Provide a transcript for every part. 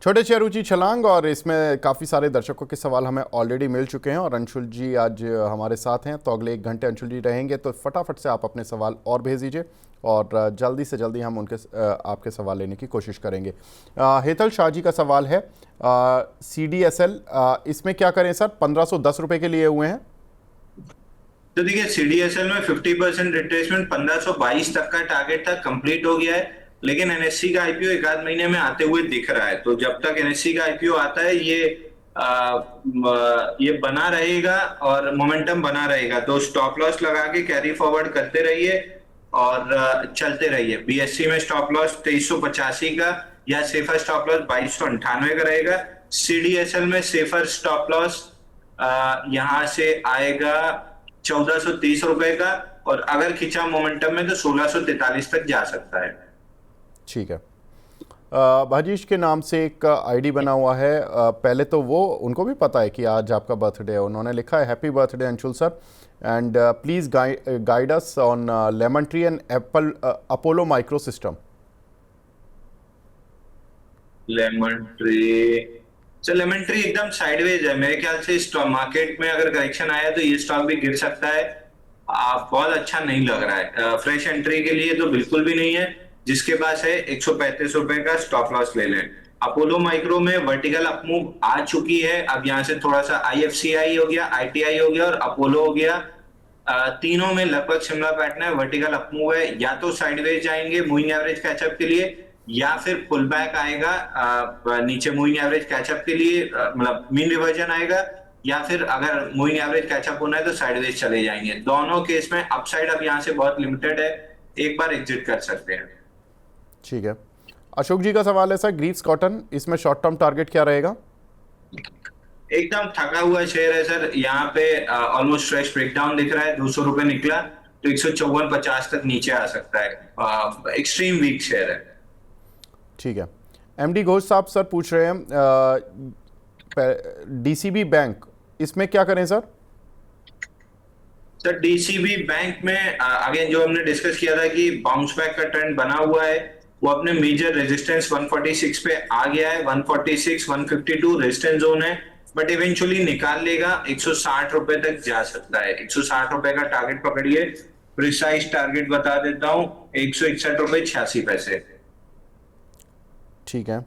छोटे शेयरूची छलांग, और इसमें काफ़ी सारे दर्शकों के सवाल हमें ऑलरेडी मिल चुके हैं और अंशुल जी आज हमारे साथ हैं, तो अगले 1 घंटे अंशुल जी रहेंगे, तो फटाफट से आप अपने सवाल और भेज दीजिए और जल्दी से जल्दी हम उनके आपके सवाल लेने की कोशिश करेंगे। हेतल शाह जी का सवाल है, CDSL इसमें क्या करें सर? 1510 रुपये के लिए हुए हैं। तो देखिए CDSL में 50% रिट्रेसमेंट 1522 तक का टारगेट था, कंप्लीट हो गया है। लेकिन एनएससी का आईपीओ एक आध महीने में आते हुए दिख रहा है, तो जब तक एनएससी का आईपीओ आता है ये बना रहेगा और मोमेंटम बना रहेगा। तो स्टॉप लॉस लगा के कैरी फॉरवर्ड करते रहिए और चलते रहिए। बीएससी में स्टॉप लॉस 2385 का या सेफर स्टॉप लॉस 2298 का रहेगा। CDSL में सेफर स्टॉप लॉस यहां से आएगा 1430 रुपए का, और अगर खिंचा मोमेंटम में तो 1643 तक जा सकता है। ठीक है। भाजीश के नाम से एक आईडी बना हुआ है, पहले तो वो उनको भी पता है कि आज आपका बर्थडे है। उन्होंने लिखा है happy birthday Anshul sir, and please guide us on lemon tree and Apollo micro system. Lemon tree sir, lemon tree एकदम साइडवेज है मेरे ख्याल से। स्टॉक मार्केट में अगर करेक्शन आया तो ये स्टॉक भी गिर सकता है। बहुत अच्छा नहीं लग रहा है। फ्रेश एंट्री के लिए तो बिल्कुल भी नहीं है। जिसके पास है 135 रुपए का स्टॉप लॉस ले लें। अपोलो माइक्रो में वर्टिकल अपमूव आ चुकी है। अब यहाँ से थोड़ा सा IFCI हो गया, ITI हो गया और अपोलो हो गया। तीनों में लगभग सिमिलर पैटर्न है, वर्टिकल अपमूव है। या तो साइडवेज जाएंगे मूविंग एवरेज कैचअप के लिए, या फिर पुल बैक आएगा नीचे मूविंग एवरेज कैचअप के लिए, मतलब मीन रिवर्जन आएगा। या फिर अगर मूविंग एवरेज कैचअप होना है तो साइडवेज चले जाएंगे। दोनों केस में अपसाइड अब यहाँ से बहुत लिमिटेड है, एक बार एग्जिट कर सकते हैं। ठीक है। अशोक जी का सवाल है सर, ग्रीव्स कॉटन, इसमें शॉर्ट टर्म टारगेट क्या रहेगा? एकदम थका हुआ शेयर है सर। यहाँ पे ऑलमोस्ट फ्रेश ब्रेकडाउन दिख रहा है। 200 रुपए निकला तो 154.50 तक नीचे आ सकता है। एक्सट्रीम वीक शेयर है। ठीक है। MD घोष साहब सर पूछ रहे हैं DCB बैंक, इसमें क्या करें सर? सर DCB बैंक में अगेन जो हमने डिस्कस किया था कि बाउंस बैक का ट्रेंड बना हुआ है, वो अपने मेजर रेजिस्टेंस 146 पे आ गया है। 146 152 रेजिस्टेंस जोन है, बट इवेंचुअली निकाल लेगा। 160 रुपए तक जा सकता है। 160 रुपए का टारगेट पकड़िए। प्रिसाइज टारगेट बता देता हूं, 161 रुपए 86 पैसे। ठीक है।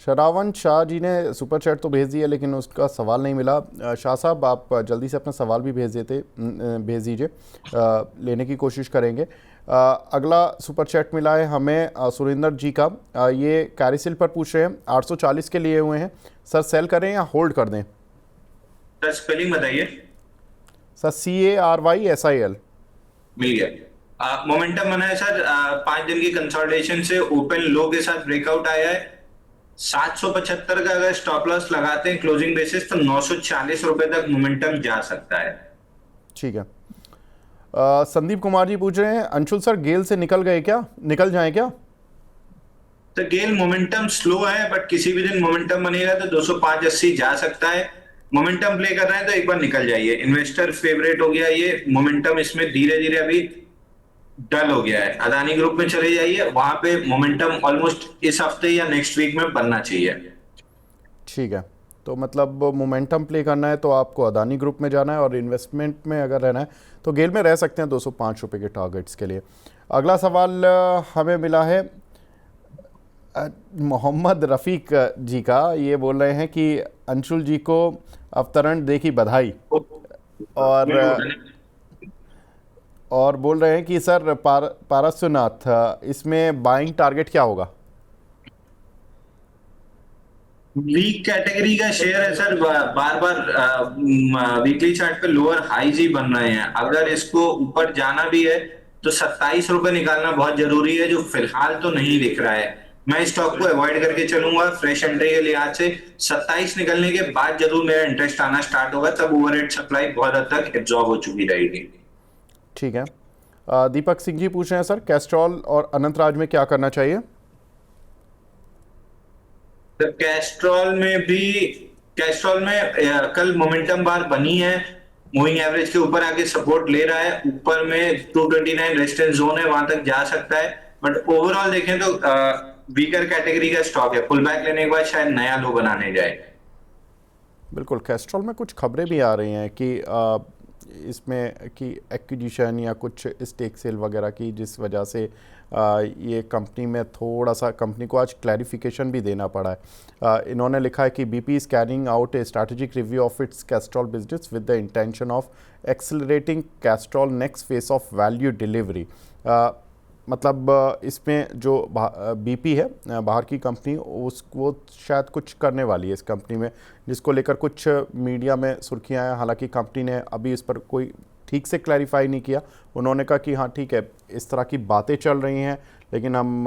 शरावन शाह जी ने सुपर चैट तो भेज दिया, लेकिन उसका सवाल नहीं मिला। शाह साहब आप जल्दी से अपना सवाल भी भेज दीजिए, लेने की कोशिश करेंगे। अगला सुपर चैट मिला है हमें सुरेंद्र जी का। ये कैरिसिल पर पूछ रहे हैं, 840 के लिए हुए हैं सर, सेल करें या होल्ड कर दें? सर स्पेलिंग बताइए। Sir CARYSIL। मिल गया। मोमेंटम बना है सर। 5 दिन की कंसोलिडेशन से ओपन लो के साथ ब्रेकआउट आया है। 775 का अगर स्टॉप लॉस लगाते हैं क्लोजिंग बेसिस तो 940 रुपए तक मोमेंटम जा सकता है। ठीक है। संदीप कुमार जी पूछ रहे हैं, अंशुल सर गेल से निकल जाएं क्या? तो गेल मोमेंटम स्लो है, बट किसी भी दिन मोमेंटम बनेगा तो 205.80 जा सकता है। मोमेंटम प्ले कर रहे हैं तो एक बार निकल जाइए। इन्वेस्टर फेवरेट हो गया ये मोमेंटम। इसमें धीरे धीरे अभी डल हो गया है। अदानी ग्रुप में चले जाइए, वहां पे मोमेंटम ऑलमोस्ट इस हफ्ते या नेक्स्ट वीक में बनना चाहिए। ठीक है। तो मतलब मोमेंटम प्ले करना है तो आपको अदानी ग्रुप में जाना है, और इन्वेस्टमेंट में अगर रहना है तो गेल में रह सकते हैं 205 रुपये के टारगेट्स के लिए। अगला सवाल हमें मिला है मोहम्मद रफ़ीक जी का। ये बोल रहे हैं कि अंशुल जी को अवतरण दे की बधाई, और बोल रहे हैं कि सर पारस्वनाथ, इसमें बाइंग टारगेट क्या होगा? वीक कैटेगरी का शेयर है सर। बार बार वीकली चार्ट पे लोअर हाईज ही बन रहे हैं। अगर इसको ऊपर जाना भी है तो 27 रुपए निकालना बहुत जरूरी है, जो फिलहाल तो नहीं दिख रहा है। मैं स्टॉक को अवॉइड करके चलूंगा फ्रेश एंट्री के लिहाज से। 27 निकलने के बाद जरूर मेरा इंटरेस्ट आना स्टार्ट होगा, तब ओवरहेड सप्लाई बहुत हद तक एब्जॉर्ब हो चुकी रहेगी। ठीक है। दीपक सिंह जी पूछ रहे हैं सर, कैस्ट्रॉल और अनंतराज में क्या करना चाहिए? तो कैस्ट्रॉल में कल मोमेंटम बार बनी है। मूविंग एवरेज के ऊपर आके सपोर्ट ले रहा है। ऊपर में 229 रेजिस्टेंस जोन है, वहां तक जा सकता है। बट ओवरऑल देखें तो वीकर कैटेगरी का स्टॉक है, पुल बैक लेने के बाद शायद नया लो बनाने जाए। बिल्कुल। कैस्ट्रॉल में कुछ खबरें भी आ रही हैं कि इसमें कि एक्विजिशन या कुछ स्टेक सेल वगैरह की, जिस वजह से ये कंपनी में थोड़ा सा कंपनी को आज क्लैरिफिकेशन भी देना पड़ा है। इन्होंने लिखा है कि BP is carrying out A strategic review of its Castrol business with the intention of accelerating Castrol next phase of value delivery. मतलब इसमें जो बीपी है बाहर की कंपनी, वो शायद कुछ करने वाली है इस कंपनी में, जिसको लेकर कुछ मीडिया में सुर्खियां हैं। हालांकि कंपनी ने अभी इस पर कोई ठीक से क्लैरिफाई नहीं किया। उन्होंने कहा कि हाँ ठीक है, इस तरह की बातें चल रही हैं, लेकिन हम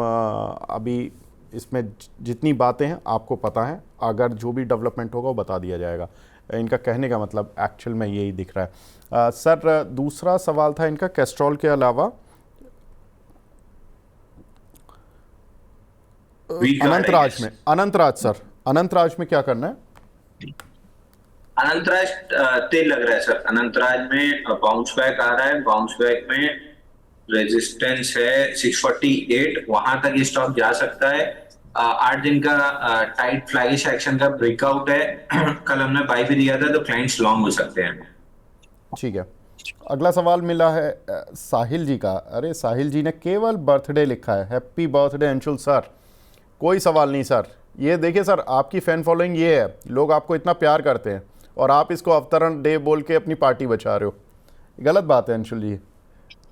अभी इसमें जितनी बातें हैं आपको पता है, अगर जो भी डेवलपमेंट होगा वो बता दिया जाएगा। इनका कहने का मतलब एक्चुअल में यही दिख रहा है। सर, दूसरा सवाल था इनका कैस्ट्रॉल के अलावा अनंतराज में। अनंतराज सर, अनंतराज में क्या करना है? अनंतराज तेल लग रहा है सर। अनंतराज में बाउंस बैक आ रहा है, बाउंस बैक में रेजिस्टेंस है 648, वहां तक ये स्टॉक जा सकता है। 8 दिन का टाइट फ्लैगिश एक्शन का ब्रेकआउट है। कल हमने बाई भी दिया था, तो क्लाइंट्स लॉन्ग हो सकते हैं। ठीक है। अगला सवाल मिला है साहिल जी का। अरे साहिल जी ने केवल बर्थडे लिखा है, हैप्पी बर्थडे अंशुल सर। कोई सवाल नहीं सर, ये देखिए सर, आपकी फैन फॉलोइंग ये है, लोग आपको इतना प्यार करते हैं और आप इसको अवतरण डे बोल के अपनी पार्टी बचा रहे हो। गलत बात है अंशुल जी।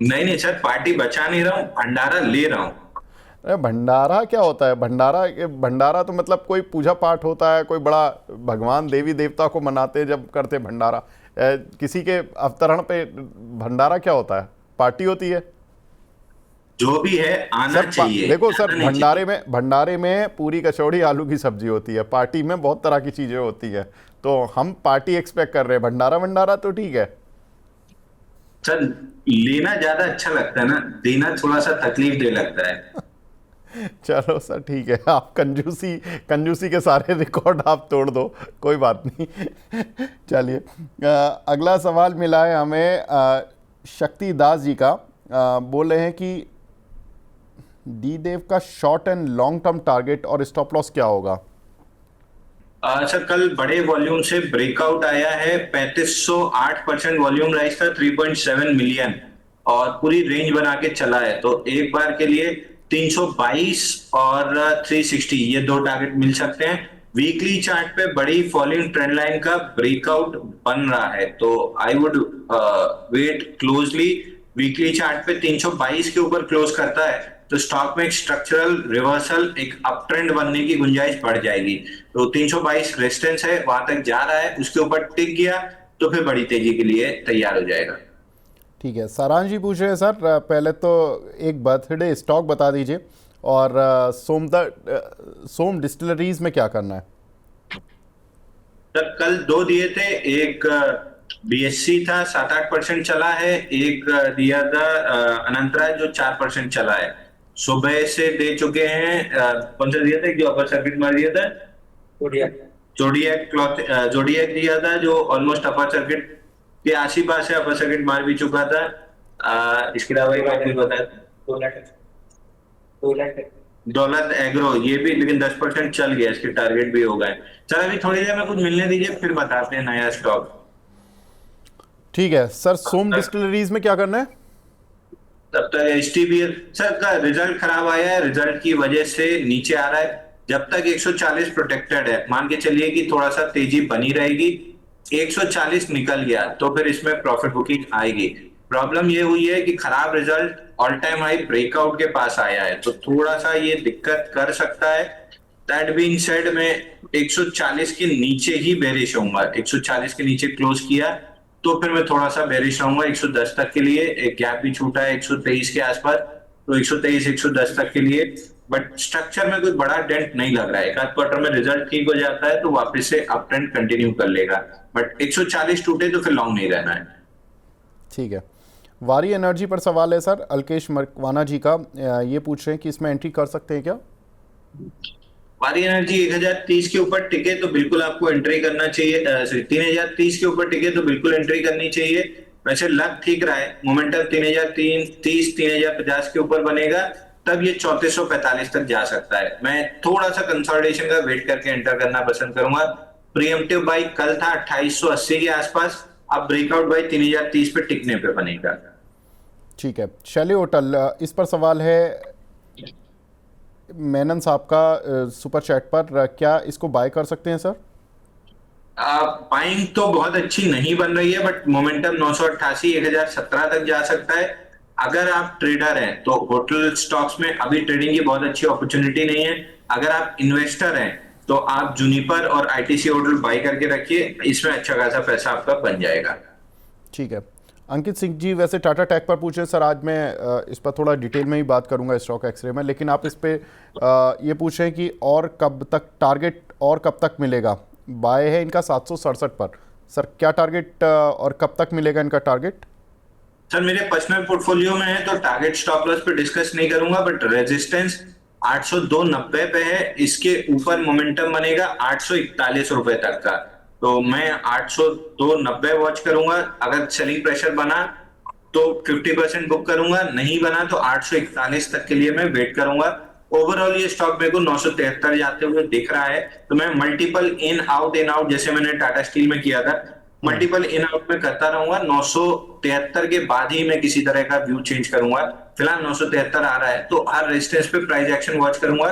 नहीं नहीं सर, पार्टी बचा नहीं रहा हूँ, भंडारा ले रहा हूँ। अरे भंडारा क्या होता है? भंडारा, भंडारा तो मतलब कोई पूजा पाठ होता है, कोई बड़ा भगवान देवी देवता को मनाते जब करते भंडारा। किसी के अवतरण पे भंडारा क्या होता है? पार्टी होती है। जो भी है आना चाहिए। देखो सर, भंडारे में पूरी कचौड़ी आलू की सब्जी होती है, पार्टी में बहुत तरह की चीजें होती है, तो हम पार्टी एक्सपेक्ट कर रहे हैं। भंडारा तो ठीक है सर, लेना ज्यादा अच्छा लगता है ना, देना थोड़ा सा तकलीफ दे लगता है। चलो सर ठीक है, आप कंजूसी के सारे रिकॉर्ड आप तोड़ दो, कोई बात नहीं। चलिए, अगला सवाल मिला है हमें शक्ति दास जी का। बोल रहे हैं कि डी देव का short and long term target और स्टॉप लॉस क्या होगा? सर, कल बड़े वॉल्यूम से ब्रेकआउट आया है। 3508% वॉल्यूम राइज था, 3.7 मिलियन, और पूरी रेंज बना के चला है। तो एक बार के लिए 322 और 360 ये दो टारगेट मिल सकते हैं। वीकली चार्ट पे बड़ी फॉलिंग ट्रेंड लाइन का ब्रेकआउट बन रहा है, तो I would wait closely. Weekly chart पे 322 के ऊपर क्लोज करता है तो स्टॉक में एक स्ट्रक्चरल रिवर्सल, एक अप ट्रेंड बनने की गुंजाइश बढ़ जाएगी। तो 322 रेजिस्टेंस है, वहां तक जा रहा है, उसके ऊपर टिक गया तो फिर बड़ी तेजी के लिए तैयार हो जाएगा। ठीक है। सारांश जी पूछ रहे हैं सर, पहले तो एक बर्थडे स्टॉक बता दीजिए, और सोम डिस्टिलरीज में क्या करना है? सर, कल दो दिए थे, एक बीएससी था 7-8% चला है, एक दिया था अनंतराज जो 4% चला है। सुबह से दे चुके हैं। कौन सा दिया था जो अपर सर्किट मार दिया था? जोडियक दिया था, जो ऑलमोस्ट अपर सर्किट के आस-पास है, अपर सर्किट मार भी चुका था। इसके अलावा एक बात भी बताया, दौलत एग्रो, ये भी लेकिन 10% चल गया, इसके टारगेट भी हो गए। चल अभी थोड़ी देर में कुछ मिलने दीजिए, फिर बताते हैं नया स्टॉक। ठीक है सर, सोम डिस्टिलरीज में क्या करना है? तब तक एचटीबीएल सर का रिजल्ट खराब आया है, रिजल्ट की वजह से नीचे आ रहा है। जब तक 140 प्रोटेक्टेड है, मान के चलिए कि थोड़ा सा तेजी बनी रहेगी। 140 निकल गया तो फिर इसमें प्रॉफिट बुकिंग आएगी। प्रॉब्लम ये हुई है कि खराब result all time high breakout के पास आया है, तो थोड़ा सा ये दिक्कत कर सकता है। दैट बीइंग सेड, मैं 140 के नीचे ही बेरिश होऊंगा। 140 के नीचे क्लोज किया तो फिर मैं थोड़ा सा बेरिश रहूंगा। 110 तक के लिए एक गैप भी छूटा है 123 के आसपास, तो 123 110 तक के लिए। बट स्ट्रक्चर में कोई बड़ा डेंट नहीं लग रहा है। एक आध क्वार्टर में रिजल्ट ठीक हो जाता है तो वापस से अप ट्रेंड कंटिन्यू कर लेगा, बट 140 टूटे तो फिर लॉन्ग नहीं रहना है। ठीक है। वारी एनर्जी पर सवाल है सर, अलकेश मकवाना जी का। ये पूछ रहे हैं कि इसमें एंट्री कर सकते हैं क्या? वारी एनर्जी 1030 के ऊपर टिके तो बिल्कुल आपको एंट्री करना चाहिए। 3030 के ऊपर टिके तो बिल्कुल एंट्री करनी चाहिए। वैसे लग ठीक रहा है, मोमेंटम 3030 3050 के ऊपर बनेगा। तब ये 3445 तक जा सकता है। मैं थोड़ा सा कंसोलिडेशन का वेट करके एंटर करना पसंद करूंगा। प्रीएम्प्टिव बाई कल था 2880 के आसपास, अब ब्रेकआउट बाई 3030 पे टिकने पे बनेगा। ठीक है, शैली होटल, इस पर सवाल है मेनन साहब का सुपर चैट पर, क्या इसको बाय कर सकते हैं सर? बाइंग तो बहुत अच्छी नहीं बन रही है, बट मोमेंटम 988 1017 तक जा सकता है। अगर आप ट्रेडर हैं तो होटल स्टॉक्स में अभी ट्रेडिंग की बहुत अच्छी अपॉर्चुनिटी नहीं है। अगर आप इन्वेस्टर हैं तो आप जूनिपर और आईटीसी होटल बाई करके रखिए, इसमें अच्छा खासा पैसा आपका बन जाएगा। ठीक है। अंकित सिंह जी वैसे टाटा टेक पर पूछ रहे हैं सर, आज मैं इस पर थोड़ा डिटेल में ही बात करूंगा स्टॉक एक्सरे में, लेकिन आप इस पे ये पूछ रहे हैं कि और कब तक टारगेट और कब तक मिलेगा? बाय है इनका 767 पर, सर क्या टारगेट और कब तक मिलेगा इनका टारगेट? सर मेरे पर्सनल पोर्टफोलियो में है तो टारगेट स्टॉप लॉस पे डिस्कस नहीं करूंगा, बट रेजिस्टेंस 802.90 पे है। इसके ऊपर मोमेंटम बनेगा 841 रुपए तक का, तो मैं 802.90 वॉच करूंगा। अगर सेलिंग प्रेशर बना तो 50% बुक करूंगा, नहीं बना तो 841 तक के लिए मैं वेट करूंगा। ओवरऑल ये स्टॉक मेरे को 973 जाते हुए दिख रहा है, तो मैं मल्टीपल इन आउट जैसे मैंने टाटा स्टील में किया था, मल्टीपल इन आउट में करता रहूंगा। 973 के बाद ही मैं किसी तरह का व्यू चेंज करूंगा। फिलहाल 973 आ रहा है तो हर रेजिस्टेंस पे प्राइस एक्शन वॉच करूंगा।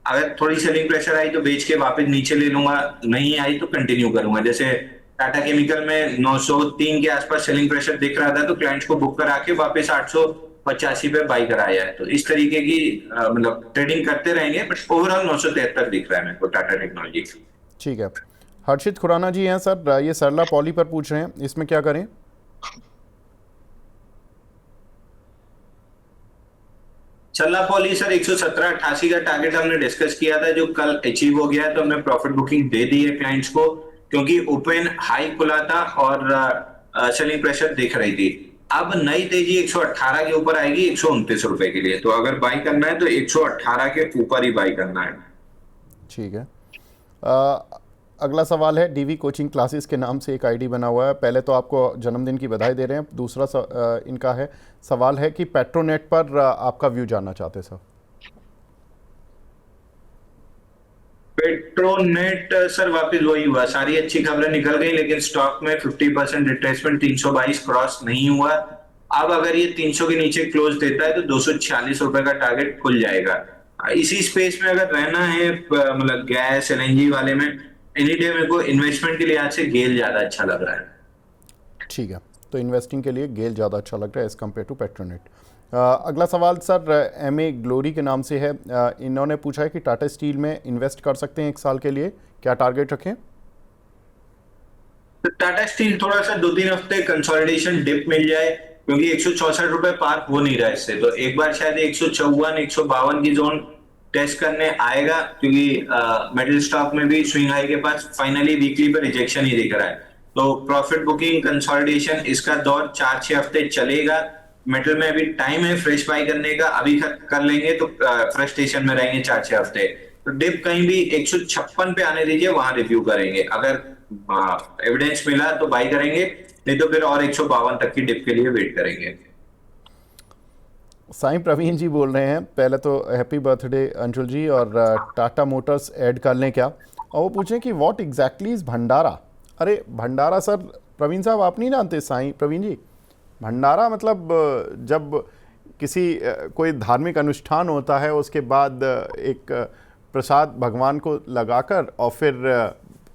अगर थोड़ी सेलिंग प्रेशर आई तो बेच के वापस नीचे ले लूंगा, नहीं आई तो कंटिन्यू करूंगा। जैसे टाटा केमिकल में 903 के आसपास सेलिंग प्रेशर दिख रहा था तो क्लाइंट्स को बुक करा के वापस 885 पे बाई कराया है। तो इस तरीके की मतलब ट्रेडिंग करते रहेंगे, बट ओवरऑल 973 दिख रहा है मेरे को टाटा टेक्नोलॉजी। ठीक है। हर्षित खुराना जी हैं सर, ये सरला पॉली पर पूछ रहे हैं, इसमें क्या करें? सरला पॉली सर 117.88 का टारगेट हमने डिस्कस किया था, जो कल अचीव हो गया है, तो हमने प्रॉफिट बुकिंग दे दी है क्लाइंट्स को, क्योंकि ओपन हाई खुला था और सेलिंग प्रेशर दिख रही थी। अब नई तेजी 118 के ऊपर आएगी 129 रुपए के लिए, तो अगर बाई करना है तो 118 के ऊपर ही बाई करना है। ठीक है। अगला सवाल है, डीवी कोचिंग क्लासेस के नाम से एक आईडी बना हुआ है। पहले तो आपको जन्मदिन की बधाई दे रहे हैं। दूसरा इनका है सवाल है कि पेट्रोनेट पर आपका व्यू जानना चाहते हैं सर। पेट्रोनेट सर वापस वही हुआ, सारी अच्छी खबरें निकल गई लेकिन स्टॉक में 50% रिट्रेसमेंट 322 क्रॉस नहीं हुआ। अब अगर ये 300 के नीचे क्लोज देता है तो 246 रुपए का टारगेट खुल जाएगा। इसी स्पेस में अगर रहना है मतलब गैस एलएनजी वाले में, एनी डे मेरे को इन्वेस्टमेंट के लिए आज से गेल ज्यादा अच्छा लग रहा है। ठीक है, तो इन्वेस्टिंग के लिए गेल ज़्यादा अच्छा लग रहा है एज़ कम्पेयर टू पेट्रोनेट। अगला सवाल सर एमए ग्लोरी के नाम से है। इन्होंने पूछा है कि टाटा स्टील में इन्वेस्ट कर सकते हैं 1 साल के लिए, क्या टारगेट रखें? तो टाटा स्टील थोड़ा सा 2-3 हफ्ते कंसोलिडेशन डिप मिल जाए, क्योंकि 164 रुपए पार हो नहीं रहा है इससे, तो एक बार शायद 154 152 की जोन टेस्ट करने आएगा, क्योंकि मेटल स्टॉक में भी स्विंग हाई के पास फाइनली वीकली पे रिजेक्शन ही दिख रहा है। तो प्रॉफिट बुकिंग कंसोलिडेशन इसका दौर 4-6 हफ्ते चलेगा। मेटल में अभी टाइम है फ्रेश बाई करने का, अभी कर लेंगे तो फ्रस्ट्रेशन में रहेंगे 4-6 हफ्ते। तो डिप कहीं भी 156 पे आने दीजिए, वहां रिव्यू करेंगे। अगर एविडेंस मिला तो बाई करेंगे, नहीं तो फिर और 152 तक की डिप के लिए वेट करेंगे। साईं प्रवीण जी बोल रहे हैं, पहले तो हैप्पी बर्थडे अंशुल जी, और टाटा मोटर्स ऐड कर लें क्या? और वो पूछें कि व्हाट एग्जैक्टली इज़ भंडारा। अरे भंडारा सर, प्रवीण साहब आप नहीं जानते? साईं प्रवीण जी, भंडारा मतलब जब किसी कोई धार्मिक अनुष्ठान होता है उसके बाद एक प्रसाद भगवान को लगाकर और फिर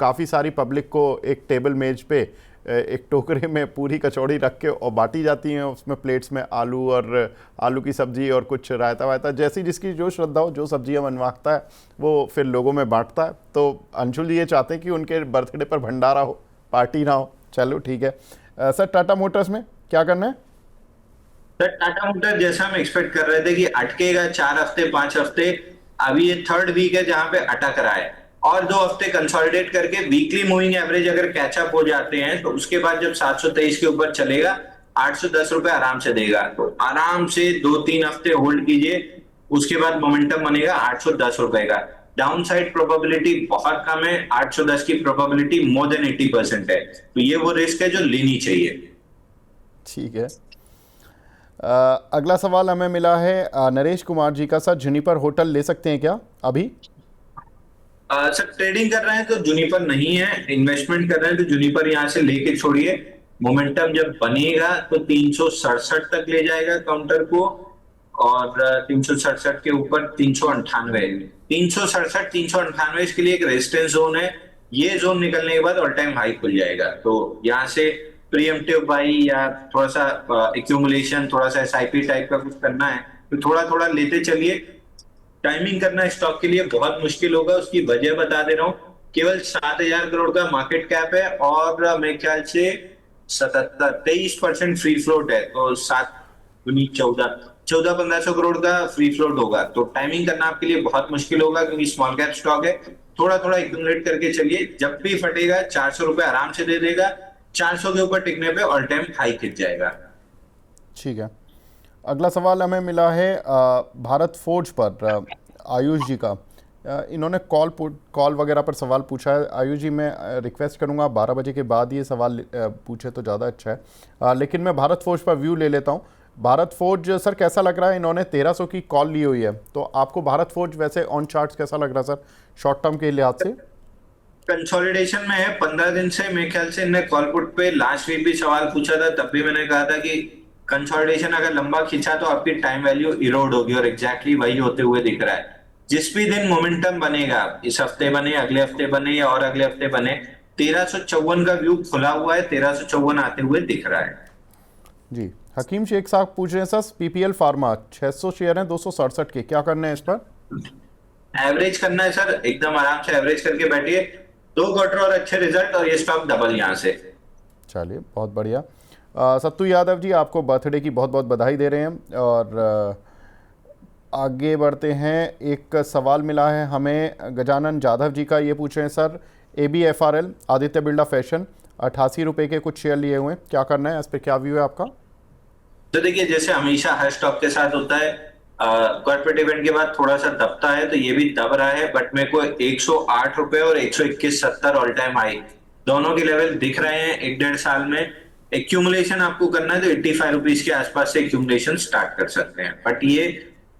काफ़ी सारी पब्लिक को एक टेबल मेज पे एक टोकरे में पूरी कचौड़ी रख के और बांटी जाती हैं। उसमें प्लेट्स में आलू और आलू की सब्ज़ी और कुछ रायता वायता, जैसी जिसकी जो श्रद्धा हो, जो सब्जियां बनवाता है वो फिर लोगों में बांटता है। तो अंशुल जी ये चाहते हैं कि उनके बर्थडे पर भंडारा हो, पार्टी ना हो। चलो ठीक है। सर टाटा मोटर्स में क्या करना है? सर टाटा मोटर जैसा हम एक्सपेक्ट कर रहे थे कि अटकेगा 4 हफ्ते 5 हफ्ते, अभी ये 3rd वीक है जहां पे अटक रहा है, और 2 हफ्ते कंसोलिडेट करके वीकली मूविंग एवरेज अगर कैचअप हो जाते हैं तो उसके बाद जब 723 के ऊपर चलेगा 810 रुपए आराम से देगा। तो आराम से 2-3 हफ्ते होल्ड कीजिए, उसके बाद मोमेंटम बनेगा 810 रुपए का। डाउन साइड प्रोबेबिलिटी बहुत कम है, 810 की प्रोबेबिलिटी मोर देन 80% है, तो ये वो रिस्क है जो लेनी चाहिए। ठीक है। अगला सवाल हमें मिला है नरेश कुमार जी का। सर जुनिपर होटल ले सकते हैं क्या अभी? सर ट्रेडिंग कर रहे हैं तो जूनिपर नहीं है, इन्वेस्टमेंट कर रहे हैं तो जूनिपर यहाँ से लेके छोड़िए। मोमेंटम जब बनेगा तो 367 तक ले जाएगा काउंटर को, और 367 के ऊपर 398, 367 398 इसके लिए एक रेजिस्टेंस जोन है। ये जोन निकलने के बाद ऑल टाइम हाई खुल जाएगा, तो यहाँ से प्रीएम्प्टिव बाई या थोड़ा सा एक्यूमुलेशन, थोड़ा सा एसआईपी टाइप का कुछ करना है तो थोड़ा थोड़ा लेते चलिए। टाइमिंग करना स्टॉक के लिए बहुत मुश्किल होगा, उसकी वजह बता दे रहा हूँ। केवल 7,000 करोड़ का मार्केट कैप है और मेरे ख्याल से 23% फ्री फ्लोट है, तो 14,1500 करोड़ का फ्री फ्लोट होगा, तो टाइमिंग करना आपके लिए बहुत मुश्किल होगा क्योंकि स्मॉल कैप स्टॉक है। थोड़ा थोड़ा एक्यूमुलेट करके चलिए, जब भी फटेगा 400 रुपए आराम से दे देगा, 400 के ऊपर टिकने पे ऑल टाइम हाई खिंच जाएगा। ठीक है। अगला सवाल हमें मिला है भारत फोर्ज पर आयुष जी का। इन्होंने कॉल वगैरह पर सवाल पूछा है। आयुष जी, मैं रिक्वेस्ट करूंगा 12 बजे के बाद ये सवाल पूछे तो ज़्यादा अच्छा है, लेकिन मैं भारत फोर्ज पर व्यू ले लेता हूं। भारत फोर्ज सर कैसा लग रहा है? इन्होंने 1300 की कॉल ली हुई है, तो आपको भारत फोर्ज वैसे ऑन चार्ट्स कैसा लग रहा है सर, शॉर्ट टर्म के लिहाज से? कंसोलिडेशन में है 15 दिन से। मेरे ख्याल से इन्हें कॉल पुट पे लास्ट वीक भी सवाल पूछा था, तब भी मैंने कहा था कि कंसोलिडेशन अगर लंबा खींचा तो आपकी टाइम वैल्यू इरोड होगी, और एग्जैक्टली वही होते हुए दिख रहा है। जिस भी दिन मोमेंटम बनेगा, इस हफ्ते बने, अगले हफ्ते बने या और अगले हफ्ते बने, 1354 का व्यू खुला हुआ है, 1354 आते हुए दिख रहा है। जी, हकीम शेख साहब पूछ रहे हैं सर, पीपीएल फार्मा 600 शेयर हैं 267 के, क्या करना है इस पर? एवरेज करना है सर, एकदम आराम से एवरेज करके बैठिए। 2 क्वार्टर और अच्छे रिजल्ट और ये स्टॉक डबल यहां से। चलिए, बहुत बढ़िया। सत्तू यादव जी, आपको बर्थडे की बहुत बहुत बधाई दे रहे हैं। और आगे बढ़ते हैं। एक सवाल मिला है हमें गजानन जाधव जी का, ये पूछ रहे हैं sir, ABFRL Aditya Birla fashion 88 रुपये के कुछ शेयर लिए हुए हैं, क्या करना है, इस पर क्या व्यू है आपका? तो देखिए, जैसे हमेशा हर स्टॉक के साथ होता है, कॉर्पोरेट इवेंट के बाद थोड़ा सा दबता है, तो ये भी दब रहा है, बट मेरे को 108 रुपए और 121.70 ऑल टाइम हाई दोनों के लेवल दिख रहे हैं 1-1.5 साल में। एक्यूमुलेशन आपको करना है तो 85 रुपीज के आसपास से एक्यूमुलेशन स्टार्ट कर सकते हैं, बट ये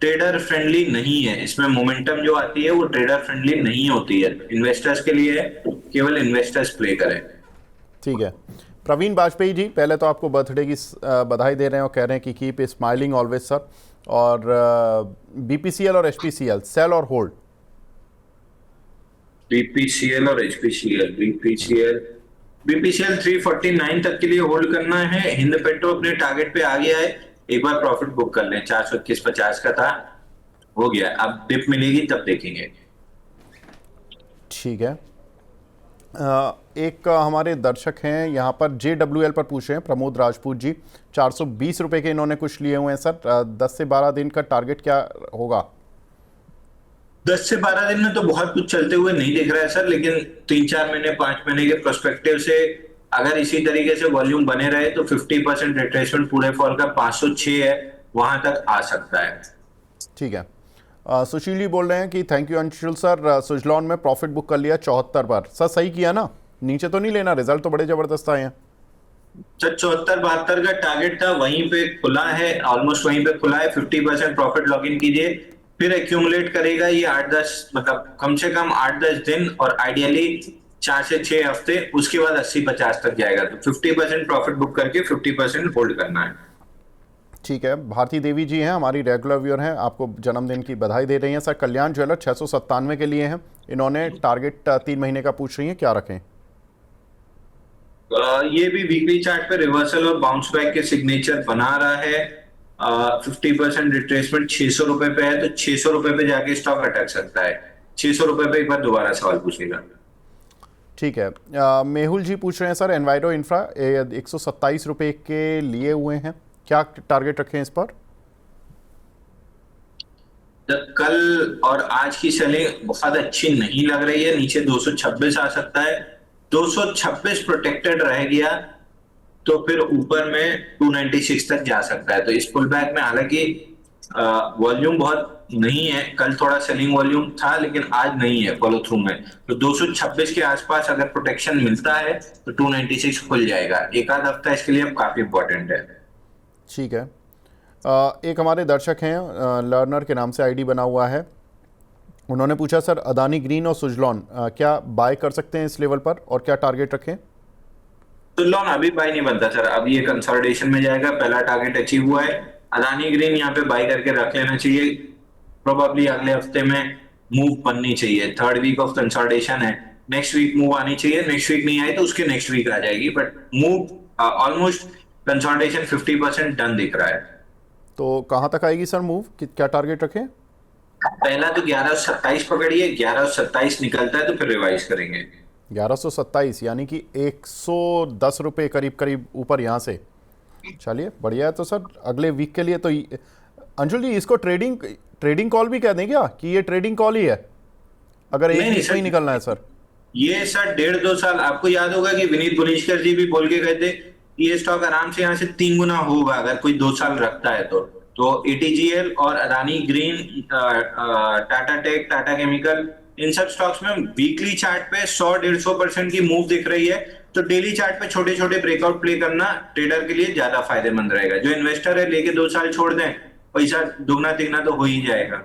ट्रेडर फ्रेंडली नहीं है। इसमें मोमेंटम जो आती है वो ट्रेडर फ्रेंडली नहीं होती है, इन्वेस्टर्स के लिए है, केवल इन्वेस्टर्स प्ले करें। ठीक है। प्रवीण वाजपेयी जी, पहले तो आपको बर्थडे की बधाई दे रहे हैं और कह रहे हैं कि कीप स्माइलिंग ऑलवेज सर। और BPCL और HPCL सेल और होल्ड? BPCL और HPCL, BPCL 349 तक के लिए होल्ड करना है। हिंद पेट्रो अपने टारगेट पे आ गया है, एक बार प्रॉफिट बुक कर लें। 421.50 का था, हो गया, अब डिप मिलेगी तब देखेंगे। ठीक है। एक हमारे दर्शक हैं यहाँ पर JWL पर पूछ रहे हैं, प्रमोद राजपूत जी, 420 रुपये के इन्होंने कुछ लिए हुए हैं सर। 10 से 12 दिन का टारगेट क्या होगा? 10 से 12 दिन में तो बहुत कुछ चलते हुए नहीं दिख रहा है सर, लेकिन 3-4 महीने 5 महीने के प्रोस्पेक्टिव से अगर इसी तरीके से वॉल्यूम बने रहे तो 50% रिट्रेसमेंट पूरे फॉल का 506 है, वहां तक आ सकता है। ठीक है। सुशील जी बोल रहे हैं कि thank you Anshul sir, Suzlon में प्रॉफिट बुक कर लिया 74 पर। सर सही किया ना, नीचे तो नहीं लेना, रिजल्ट तो बड़े जबरदस्त आए हैं। सर 74-72 का टारगेट था, वहीं पे खुला है, ऑलमोस्ट वहीं पे खुला है। 50% प्रॉफिट लॉक इन कीजिए, फिर एक्यूमुलेट करेगा ये 8-10, मतलब कम से कम 8-10 दिन और आइडियली 4 से 6 हफ्ते, उसके बाद 80-50 तक जाएगा। तो 50% प्रॉफिट बुक करके 50% होल्ड करना है। ठीक है। भारती देवी जी हैं, हमारी रेगुलर व्यूअर हैं, आपको जन्मदिन की बधाई दे रही हैं सर। कल्याण ज्वेलर 697 के लिए हैं, इन्होंने टारगेट 3 महीने का पूछ रही हैं, क्या रखें? ये भी वीकली चार्ट पे रिवर्सल और बाउंस बैक के सिग्नेचर बना रहा है। 50% रिट्रेसमेंट 600 रुपए पे है, तो 600 रुपए पे जाके स्टॉक अटक सकता है। 600 रुपए पे एक बार दोबारा सवाल पूछेगा। ठीक है। मेहुल जी पूछ रहे हैं सर, एनवायरो इंफ्रा 127 रुपये के लिए हुए हैं, क्या टारगेट रखें इस पर? कल और आज की सेलिंग बहुत अच्छी नहीं लग रही है, नीचे 226 आ सकता है। 226 प्रोटेक्टेड रह गया तो फिर ऊपर में 296 तक जा सकता है। तो इस पुल बैक में हालांकि वॉल्यूम बहुत नहीं है, कल थोड़ा सेलिंग वॉल्यूम था लेकिन आज नहीं है फॉलो थ्रू में, तो 226 के आसपास अगर प्रोटेक्शन मिलता है तो 296 खुल जाएगा। एक आध हफ्ता इसके लिए काफी इंपॉर्टेंट है। ठीक है। एक हमारे दर्शक हैं, लर्नर के नाम से आईडी बना हुआ है, उन्होंने पूछा सर अदानी ग्रीन और सुजलॉन क्या बाय कर सकते हैं इस लेवल पर और क्या टारगेट रखें? तो लोन अभी बाय नहीं बनता सर, अब ये कंसोलिडेशन में जाएगा, पहला टारगेट अचीव हुआ है। अदानी ग्रीन यहाँ पे बाय करके रख लेना चाहिए, प्रोबेबली अगले हफ्ते में मूव बननी चाहिए। थर्ड वीक ऑफ कंसोलिडेशन है, नेक्स्ट वीक मूव आनी चाहिए। नेक्स्ट वीक नहीं आई तो उसके नेक्स्ट वीक आ जाएगी, but move almost consolidation 50% done दिख रहा है। तो कहाँ तक आएगी सर मूव, क्या टारगेट रखें? पहला तो 1127 पकड़िए, 1127 निकलता है तो फिर रिवाइज करेंगे। 1127 यानी कि 110 रुपये करीब करीब ऊपर यहाँ से। चलिए बढ़िया है। तो सर अगले वीक के लिए तो अंशुल जी इसको ट्रेडिंग कॉल भी कह दें क्या, कि ये ट्रेडिंग कॉल ही है अगर एक वीक में ही निकलना है सर? ये सर 1.5-2 साल, आपको याद होगा कि विनीत बुनिशकर जी भी बोल के गए थे कि ये स्टॉक आराम से यहाँ से 3 गुना होगा अगर कोई 2 साल रखता है तो एटीजीएल और Adani green, Tata tech, Tata chemical, इन सब स्टॉक्स में वीकली चार्ट पे 100-150% की मूव दिख रही है। तो डेली चार्ट पे छोटे छोटे ब्रेकआउट प्ले करना ट्रेडर के लिए ज्यादा फायदेमंद रहेगा। जो इन्वेस्टर है लेके 2 साल छोड़ दें, पैसा दुगना तिगना तो हो ही जाएगा।